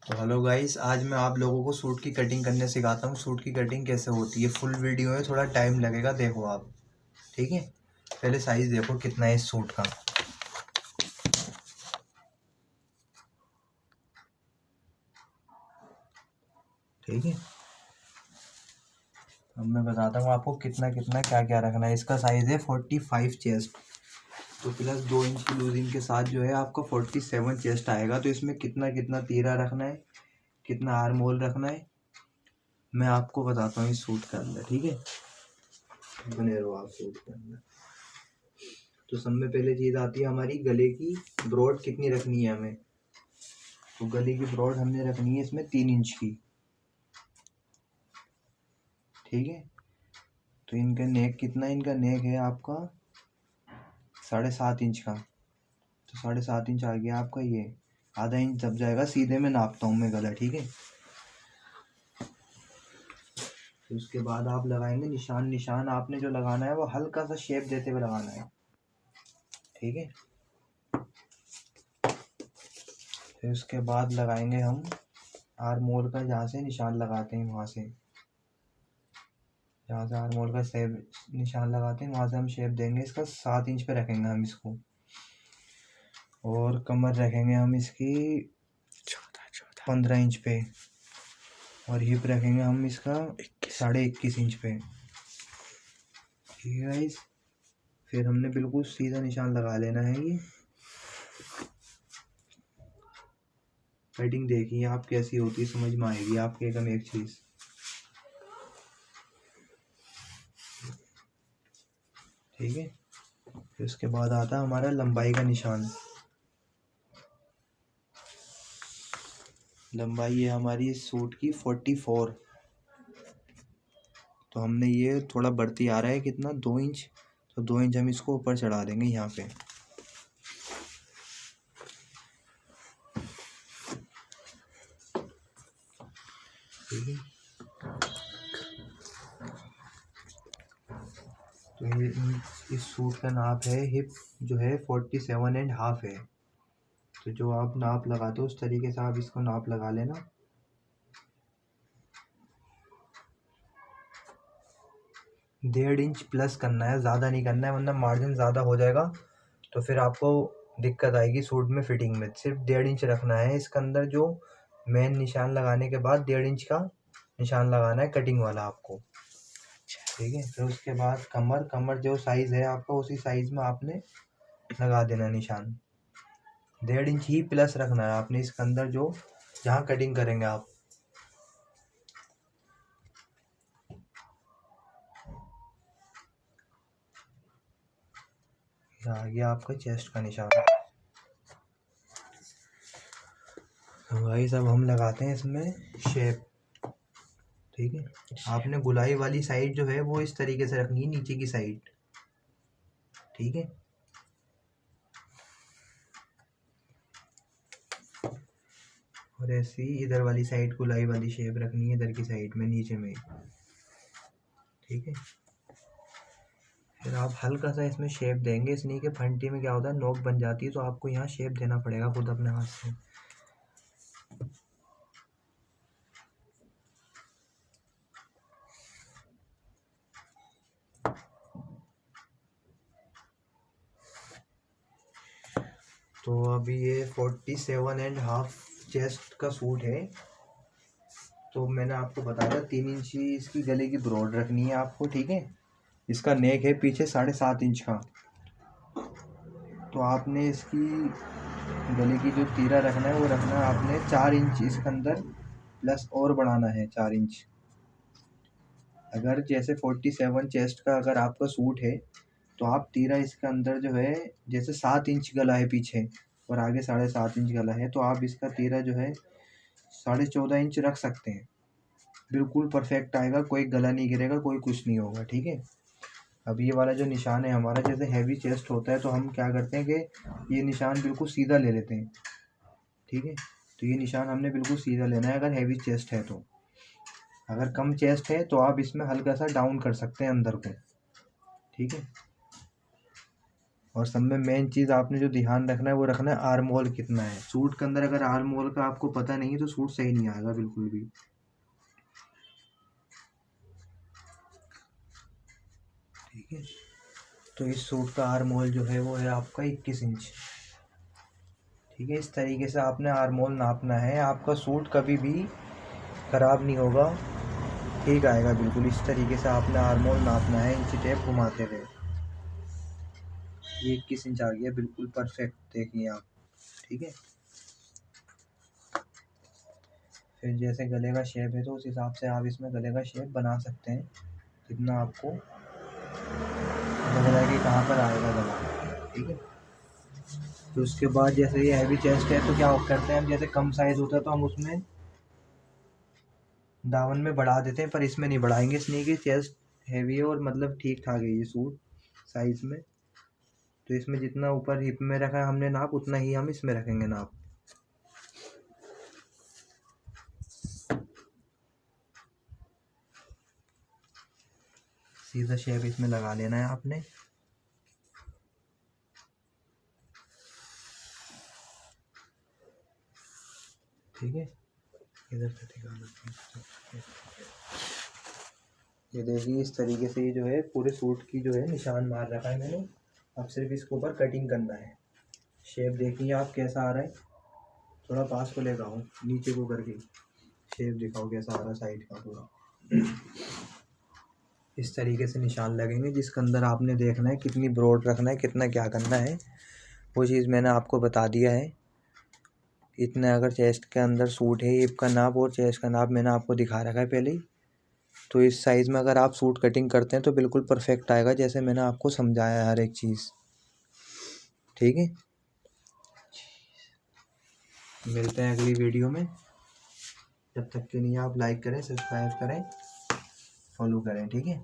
तो hello guys, आज मैं आप लोगों को सूट की कटिंग करने सिखाता हूँ। सूट की कटिंग कैसे होती है, फुल वीडियो है, थोड़ा टाइम लगेगा, देखो आप। ठीक है, पहले साइज देखो कितना है इस सूट का। ठीक है, अब मैं बताता हूँ आपको कितना कितना क्या क्या रखना है। इसका साइज है 45 चेस्ट, तो प्लस 2 इंच की लूजिंग के साथ जो है आपका 47 चेस्ट आएगा। तो इसमें कितना कितना तीरा रखना है, कितना आर्म होल रखना है, मैं आपको बताता हूँ इस सूट के अंदर। ठीक है, बने रहो आप सूट के अंदर। तो सब में पहले चीज़ आती है हमारी गले की ब्रॉड कितनी रखनी है हमें। तो गले की ब्रॉड हमने रखनी है इसमें 3 इंच की। ठीक है, तो इनका नेक कितना, इनका नेक है आपका 7.5 इंच का। तो 7.5 इंच आ गया आपका, ये आधा इंच दब जाएगा, सीधे में नापता हूँ मैं गला। ठीक है, तो उसके बाद आप लगाएंगे निशान। निशान आपने जो लगाना है वो हल्का सा शेप देते हुए लगाना है। ठीक है, फिर उसके बाद लगाएंगे हम आर्म होल का, जहाँ से निशान लगाते हैं वहाँ से, जहाँ से आर्म होल का शेप निशान लगाते हैं वहाँ से हम शेप देंगे। इसका 7 इंच पे रखेंगे हम इसको। और कमर रखेंगे हम इसकी 15 इंच पे। और हिप रखेंगे हम इसका 21.5 इंच पे। ठीक है गाइस, फिर हमने बिल्कुल सीधा निशान लगा लेना है। ये कटिंग देखिए आप कैसी होती है, समझ में आएगी आपके एकदम एक चीज़। ठीक है, फिर उसके बाद आता है हमारा लंबाई का निशान। लंबाई है हमारी इस सूट की 44। तो हमने ये थोड़ा बढ़ती आ रहा है कितना, 2 इंच। तो 2 इंच हम इसको ऊपर चढ़ा देंगे यहाँ पे। ठीक है, तो ये इस सूट का नाप है, हिप जो है 47.5 है। तो जो आप नाप लगाते हो उस तरीके से आप इसको नाप लगा लेना। 1.5 इंच प्लस करना है, ज़्यादा नहीं करना है, वरना मार्जिन ज़्यादा हो जाएगा तो फिर आपको दिक्कत आएगी सूट में फिटिंग में। सिर्फ 1.5 इंच रखना है इसके अंदर। जो मेन निशान लगाने के बाद 1.5 इंच का निशान लगाना है कटिंग वाला आपको। ठीक है, फिर उसके बाद कमर। कमर जो साइज़ है आपका उसी साइज़ में आपने लगा देना निशान। 1.5 इंच ही प्लस रखना है आपने इसके अंदर, जो जहाँ कटिंग करेंगे आप। आ गया आपका चेस्ट का निशान। तो भाई सब हम लगाते हैं इसमें शेप। ठीक है, आपने गुलाई वाली साइड जो है वो इस तरीके से रखनी है, नीचे की साइड। ठीक है, और ऐसी इधर वाली साइड गुलाई वाली शेप रखनी है, इधर की साइड में नीचे में। ठीक है, फिर आप हल्का सा इसमें शेप देंगे, इसलिए कि फंटी में क्या होता है, नोक बन जाती है, तो आपको यहाँ शेप देना पड़ेगा खुद अपने हाथ से। तो अभी ये 47.5 चेस्ट का सूट है। तो मैंने आपको बताया 3 इंच ही इसकी गले की ब्रॉड रखनी है आपको। ठीक है, इसका नेक है पीछे 7.5 इंच का। तो आपने इसकी गले की जो तीरा रखना है वो रखना है आपने 4 इंच इसके अंदर प्लस और बढ़ाना है 4 इंच। अगर जैसे 47 चेस्ट का अगर आपका सूट है तो आप तीरा इसके अंदर जो है, जैसे 7 इंच गला है पीछे और आगे 7.5 इंच गला है, तो आप इसका तीरा जो है 14.5 इंच रख सकते हैं। बिल्कुल परफेक्ट आएगा, कोई गला नहीं गिरेगा, कोई कुछ नहीं होगा। ठीक है, अब ये वाला जो निशान है हमारा, जैसे हैवी चेस्ट होता है तो हम क्या करते हैं कि ये निशान बिल्कुल सीधा ले लेते हैं। ठीक है, तो ये निशान हमने बिल्कुल सीधा लेना है अगर हैवी चेस्ट है तो। अगर कम चेस्ट है तो आप इसमें हल्का सा डाउन कर सकते हैं अंदर को। ठीक है, और सब में मेन चीज़ आपने जो ध्यान रखना है वो रखना है आर्म होल कितना है। सूट के अंदर अगर आर्म होल का आपको पता नहीं है तो सूट सही नहीं आएगा बिल्कुल भी। ठीक है, तो इस सूट का आर्म होल जो है वो है आपका 21 इंच। ठीक है, इस तरीके से आपने आर्म होल नापना है। आपका सूट कभी भी ख़राब नहीं होगा, ठीक आएगा बिल्कुल। इस तरीके से आपने आर्म होल नापना है इंची टेप घुमाते हुए। ये 21 इंच आ गया बिल्कुल परफेक्ट, देखिए आप। ठीक है, फिर जैसे गले का शेप है तो उस हिसाब से आप इसमें गले का शेप बना सकते हैं, जितना आपको लग रहा है कि कहाँ पर आएगा गला। ठीक है, तो उसके बाद जैसे ये हैवी चेस्ट है तो क्या करते हैं हम, जैसे कम साइज़ होता है तो हम उसमें दामन में बढ़ा देते हैं, पर इसमें नहीं बढ़ाएंगे इसलिए कि चेस्ट हैवी है और मतलब ठीक ठाक है ये सूट साइज़ में। तो इसमें जितना ऊपर हिप में रखा है हमने नाप, उतना ही हम इसमें रखेंगे नाप। सीधा शेप इसमें लगा लेना है आपने। ठीक है, इधर से दिखा, ये देखिए इस तरीके से ये जो है पूरे सूट की जो है निशान मार रखा है मैंने। अब सिर्फ इसके ऊपर कटिंग करना है। शेप देखिए आप कैसा आ रहा है, थोड़ा पास को लेकर आओ, नीचे को करके शेप दिखाओ कैसा आ रहा है साइड का पूरा। इस तरीके से निशान लगेंगे जिसके अंदर आपने देखना है कितनी ब्रॉड रखना है, कितना क्या करना है, वो चीज़ मैंने आपको बता दिया है। इतना अगर चेस्ट के अंदर सूट है, हिप का नाप और चेस्ट का नाप मैंने आपको दिखा रखा है पहले ही। तो इस साइज़ में अगर आप सूट कटिंग करते हैं तो बिल्कुल परफेक्ट आएगा, जैसे मैंने आपको समझाया है हर एक चीज़। ठीक है, मिलते हैं अगली वीडियो में। जब तक के लिए आप लाइक करें, सब्सक्राइब करें, फॉलो करें। ठीक है।